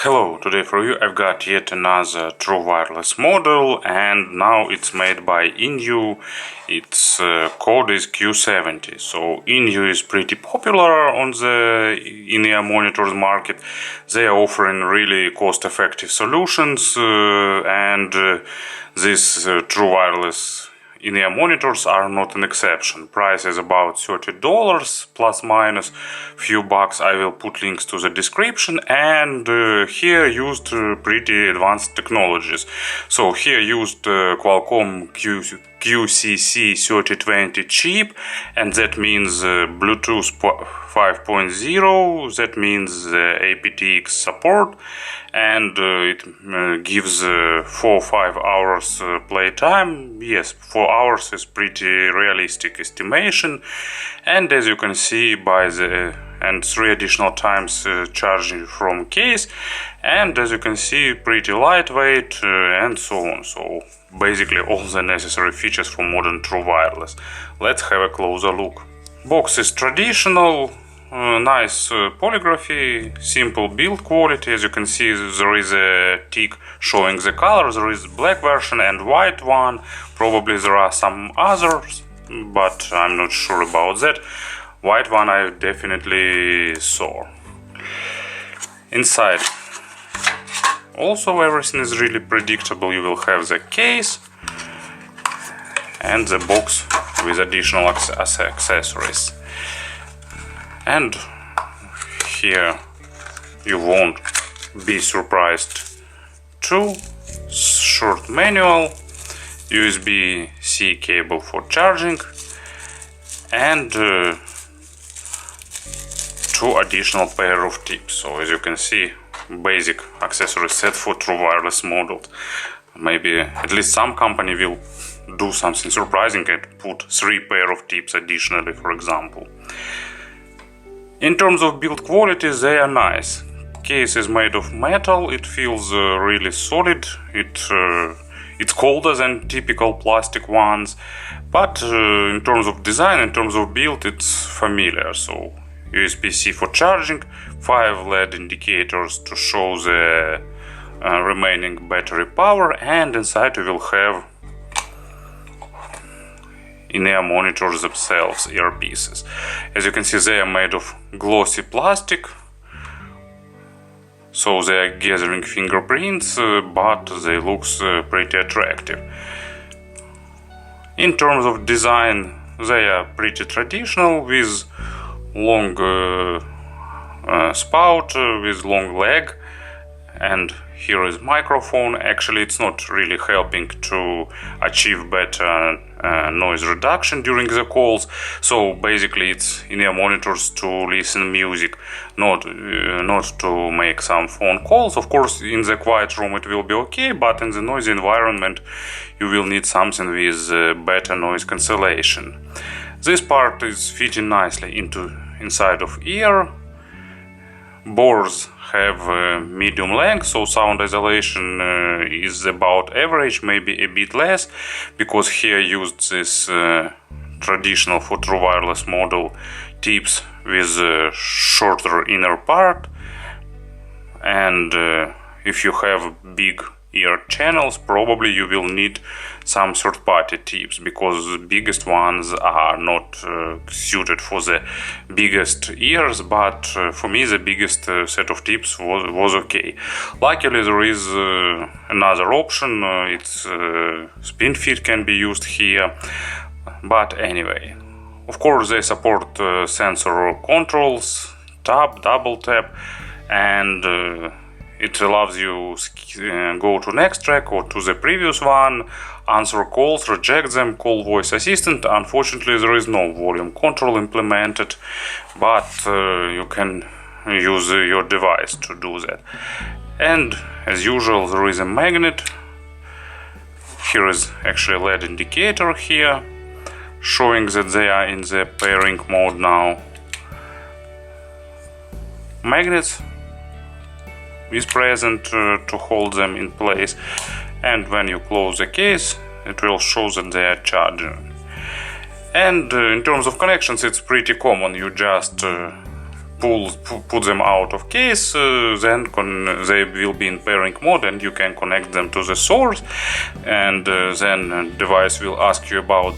Hello, today for you I've got yet another true wireless model, and now it's made by Yinyoo. Its code is Q70. So Yinyoo is pretty popular on the in-ear monitors market. They are offering really cost-effective solutions, and these true wireless in-ear monitors are not an exception. Price is about $30 plus minus few bucks. I will put links to the description, and here used pretty advanced technologies. So here used Qualcomm QCC3020 chip, and that means Bluetooth 5.0, that means aptX support, and it gives 4-5 hours playtime. Yes, 4 hours is pretty realistic estimation, and as you can see by the and 3 additional times charging from case, and as you can see pretty lightweight and so on. So basically all the necessary features for modern true wireless. Let's have a closer look. Box is traditional, nice polygraphy, simple build quality. As you can see, there is a tick showing the color. There is black version and white one. Probably there are some others, but I'm not sure about that. White one I definitely saw. Inside also everything is really predictable. You will have the case and the box with additional accessories. And here you won't be surprised too. Short manual, USB-C cable for charging, and 2 additional pair of tips. So as you can see, basic accessory set for true wireless models. Maybe at least some company will do something surprising and put 3 pair of tips additionally, for example. In terms of build quality, they are nice. Case is made of metal, it feels really solid, it's colder than typical plastic ones, but in terms of design, in terms of build, it's familiar. So USB-C for charging, 5 LED indicators to show the remaining battery power, and inside you will have in-ear monitors themselves, earpieces. As you can see, they are made of glossy plastic, so they are gathering fingerprints, but they look pretty attractive. In terms of design, they are pretty traditional, with long spout, with long leg, and here is microphone. Actually, it's not really helping to achieve better noise reduction during the calls. So basically, it's in-ear monitors to listen music, not to make some phone calls. Of course, in the quiet room it will be okay, but in the noisy environment you will need something with better noise cancellation. This part is fitting nicely inside of ear. Bores have medium length, so sound isolation is about average, maybe a bit less, because here used this traditional for true wireless model tips with shorter inner part, and if you have big ear channels, probably you will need some third-party tips, because the biggest ones are not suited for the biggest ears, but for me the biggest set of tips was okay. Luckily there is another option, it's spin fit can be used here, but anyway. Of course they support sensor controls, tap, double tap, and it allows you go to next track or to the previous one, answer calls, reject them, call voice assistant. Unfortunately, there is no volume control implemented, but you can use your device to do that. And as usual, there is a magnet. Here is actually a LED indicator here, showing that they are in the pairing mode now. Magnets is present to hold them in place, and when you close the case it will show that they are charging. And in terms of connections, it's pretty common. You just put them out of case, then they will be in pairing mode, and you can connect them to the source, and then device will ask you about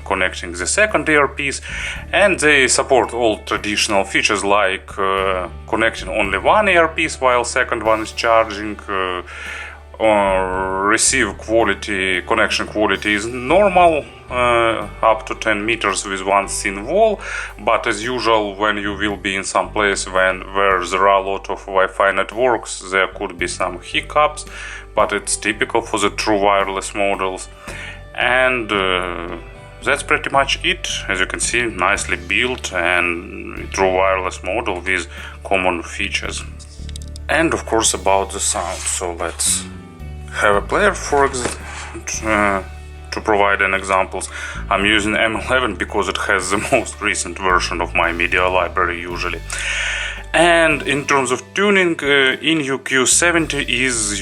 connecting the second earpiece. And they support all traditional features like connecting only one earpiece while second one is charging. Receive quality, connection quality is normal, up to 10 meters with one thin wall, but as usual, when you will be in some place where there are a lot of Wi-Fi networks, there could be some hiccups, but it's typical for the true wireless models. And that's pretty much it. As you can see, nicely built and true wireless model with common features. And of course about the sound, so let's have a player to provide an examples. I'm using M11 because it has the most recent version of my media library usually. And in terms of tuning, Yinyoo Q70 is,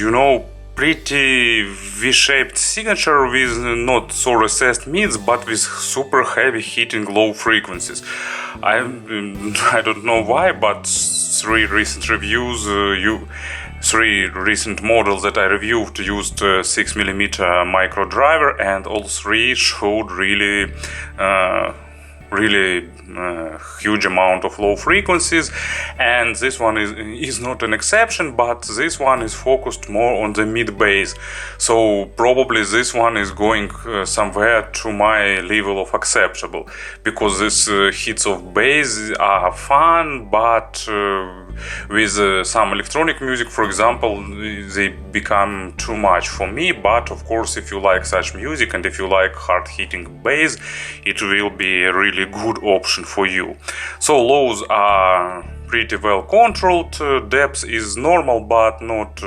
pretty V-shaped signature with not so recessed mids, but with super heavy hitting low frequencies. I don't know why, but three recent models that I reviewed used 6mm micro driver, and all three showed really huge amount of low frequencies, and this one is not an exception, but this one is focused more on the mid bass, so probably this one is going somewhere to my level of acceptable, because these hits of bass are fun, but with some electronic music, for example, they become too much for me. But of course, if you like such music and if you like hard hitting bass, it will be a really good option for you. So lows are pretty well controlled, depth is normal but not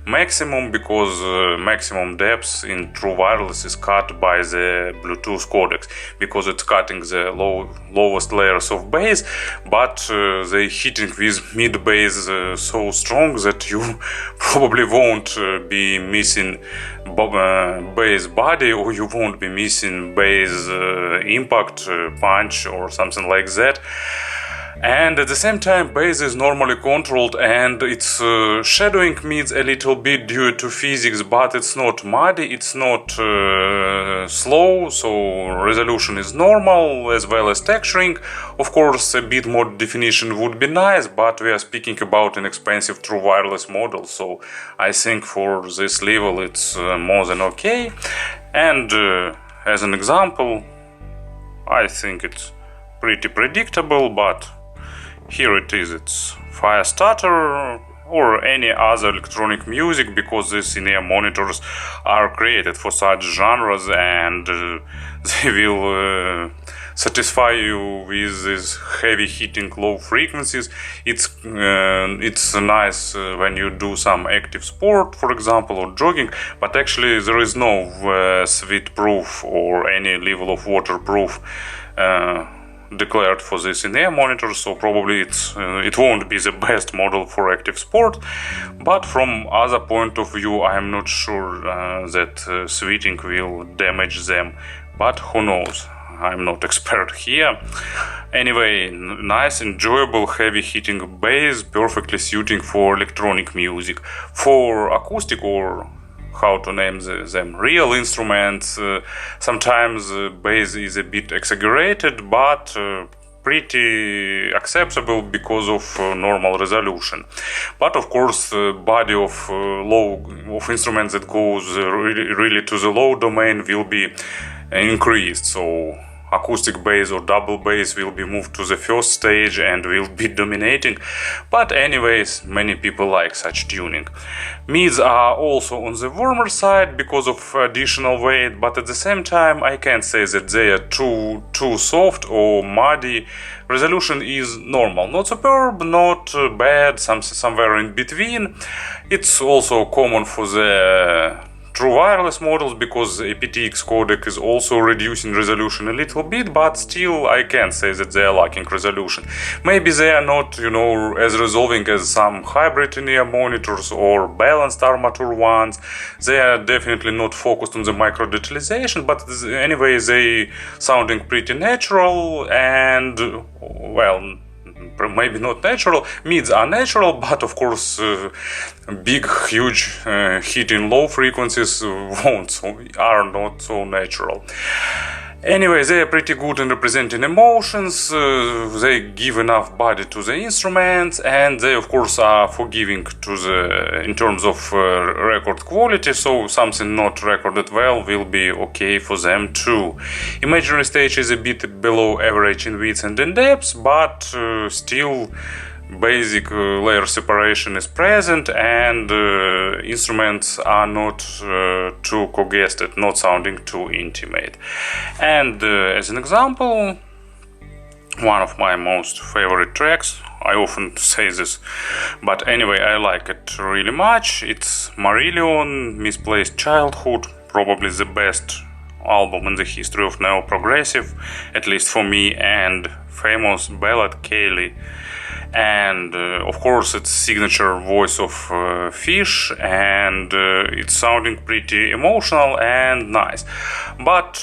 maximum, because maximum depth in true wireless is cut by the Bluetooth codecs, because it's cutting the lowest layers of bass, but they hitting with mid bass so strong that you probably won't be missing bass body, or you won't be missing bass impact, punch or something like that. And at the same time, bass is normally controlled, and it's shadowing mids a little bit due to physics, but it's not muddy, it's not slow, so resolution is normal, as well as texturing. Of course, a bit more definition would be nice, but we are speaking about an expensive true wireless model, so I think for this level it's more than okay. And as an example, I think it's pretty predictable, but here it is, it's Firestarter or any other electronic music, because these in-ear monitors are created for such genres, and they will satisfy you with these heavy hitting low frequencies. It's nice when you do some active sport, for example, or jogging, but actually there is no sweat proof or any level of waterproof declared for this in-ear monitor, so probably it won't be the best model for active sport. But from other point of view, I am not sure that sweating will damage them, but who knows, I'm not expert here. Anyway, nice, enjoyable, heavy hitting bass, perfectly suiting for electronic music. For acoustic, or how to name them, real instruments, sometimes bass is a bit exaggerated, but pretty acceptable because of normal resolution. But of course, body of instruments that goes really to the low domain will be increased, so acoustic bass or double bass will be moved to the first stage and will be dominating. But anyways, many people like such tuning. Mids are also on the warmer side because of additional weight, but at the same time I can't say that they are too soft or muddy. Resolution is normal, not superb, not bad, somewhere in between. It's also common for the true wireless models, because the aptX codec is also reducing resolution a little bit, but still I can't say that they are lacking resolution. Maybe they are not, as resolving as some hybrid in-ear monitors or balanced armature ones. They are definitely not focused on the micro detalization, but anyway, they sounding pretty natural and, well, maybe not natural. Mids are natural, but of course big, huge hitting low frequencies are not so natural. Anyway, they are pretty good in representing emotions, they give enough body to the instruments, and they of course are forgiving in terms of record quality, so something not recorded well will be okay for them too. Imaginary stage is a bit below average in width and in depth, but still basic layer separation is present, and instruments are not too congested, not sounding too intimate. And as an example, one of my most favorite tracks, I often say this, but anyway, I like it really much. It's Marillion, Misplaced Childhood, probably the best album in the history of neo-progressive, at least for me, and famous ballad Kayleigh. And of course it's signature voice of Fish, and it's sounding pretty emotional and nice, but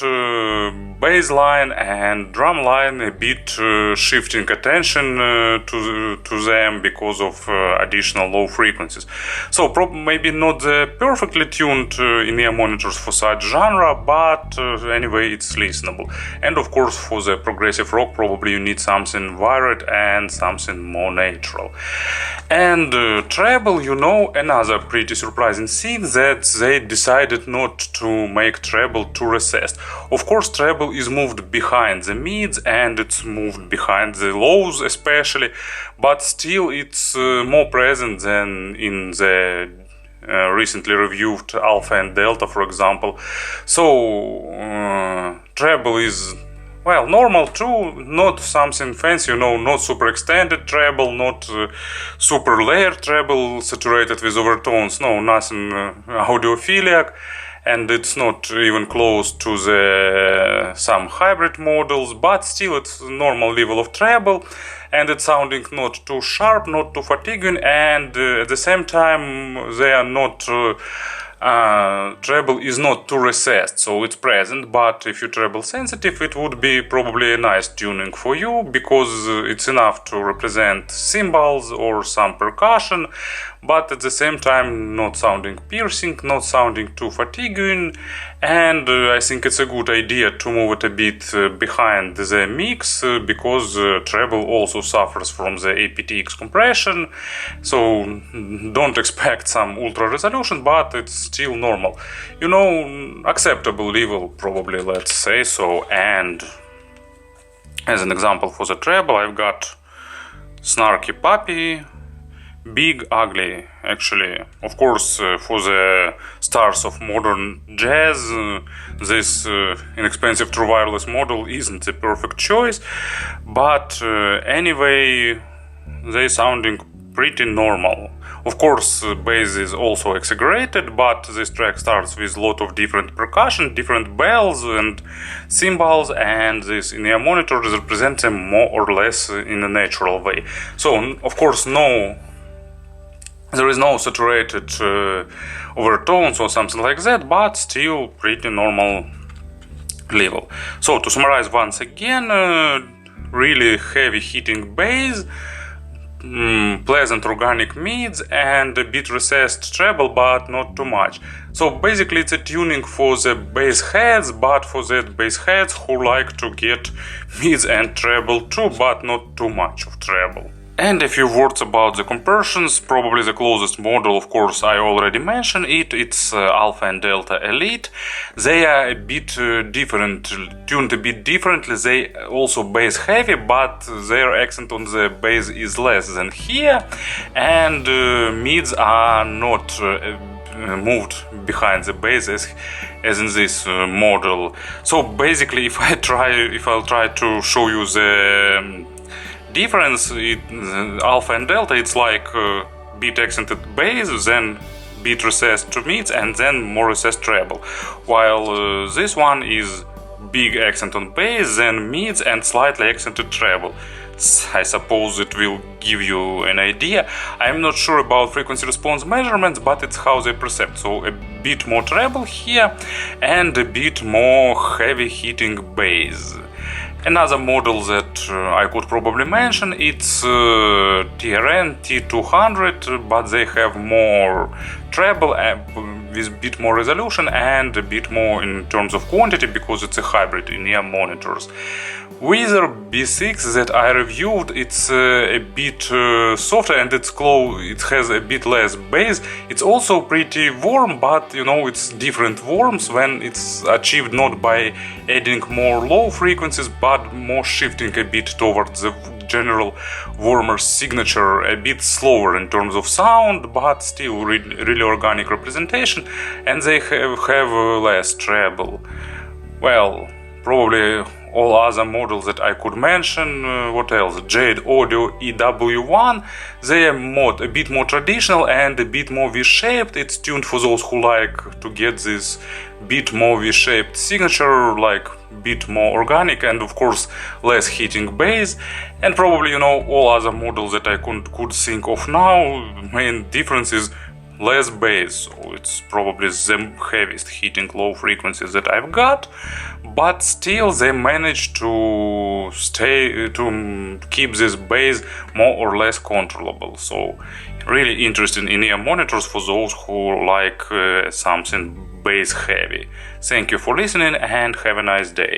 bass line and drum line a bit shifting attention to them because of additional low frequencies. So maybe not the perfectly tuned in-ear monitors for such genre, but anyway it's listenable. And of course for the progressive rock probably you need something varied and something more natural. And treble, another pretty surprising thing, that they decided not to make treble too recessed. Of course treble is moved behind the mids and it's moved behind the lows especially, but still it's more present than in the recently reviewed Alpha and Delta, for example. So treble is normal too, not something fancy, not super extended treble, not super layered treble saturated with overtones, no, nothing audiophilic, and it's not even close to some hybrid models, but still it's normal level of treble, and it's sounding not too sharp, not too fatiguing, and at the same time they are not treble is not too recessed, so it's present, but if you're treble sensitive it would be probably a nice tuning for you, because it's enough to represent cymbals or some percussion, but at the same time not sounding piercing, not sounding too fatiguing. And I think it's a good idea to move it a bit behind the mix, because treble also suffers from the aptX compression, so don't expect some ultra resolution, but it's still normal, acceptable level probably, let's say so. And as an example for the treble I've got Snarky Puppy, big, ugly, actually. Of course, for the stars of modern jazz, this inexpensive true wireless model isn't the perfect choice, but anyway, they're sounding pretty normal. Of course, bass is also exaggerated, but this track starts with a lot of different percussion, different bells and cymbals, and this in-ear monitor represents them more or less in a natural way. So, of course, there is no saturated overtones or something like that, but still pretty normal level. So to summarize once again, really heavy hitting bass, pleasant organic mids, and a bit recessed treble, but not too much. So basically it's a tuning for the bass heads, but for that bass heads who like to get mids and treble too, but not too much of treble. And a few words about the conversions. Probably the closest model, of course, I already mentioned it. It's Alpha and Delta Elite. They are a bit different, tuned a bit differently. They also bass heavy, but their accent on the bass is less than here. And mids are not moved behind the bass as in this model. So basically, if I'll try to show you the difference, Alpha and Delta, it's like bit accented bass, then bit recessed to mids, and then more recessed treble, while this one is big accent on bass, then mids, and slightly accented treble. I suppose it will give you an idea. I'm not sure about frequency response measurements, but it's how they perceive. So a bit more treble here and a bit more heavy hitting bass. Another model that I could probably mention, it's TRN T200, but they have more treble with a bit more resolution and a bit more in terms of quantity because it's a hybrid in-ear monitors. Wither B6 that I reviewed, it's a bit softer and it has a bit less bass. It's also pretty warm, but you know, it's different warms when it's achieved not by adding more low frequencies but more shifting a bit towards the general warmer signature, a bit slower in terms of sound but still really organic representation, and they have less treble. Well, probably all other models that I could mention. What else? Jade Audio EW1. They are a bit more traditional and a bit more V-shaped. It's tuned for those who like to get this bit more V-shaped signature, like bit more organic and of course less hitting bass. And probably, you know, all other models that I could think of now, main difference is less bass, so it's probably the heaviest hitting low frequencies that I've got, but still they manage to keep this bass more or less controllable. So really interesting in-ear monitors for those who like something bass heavy. Thank you for listening and have a nice day.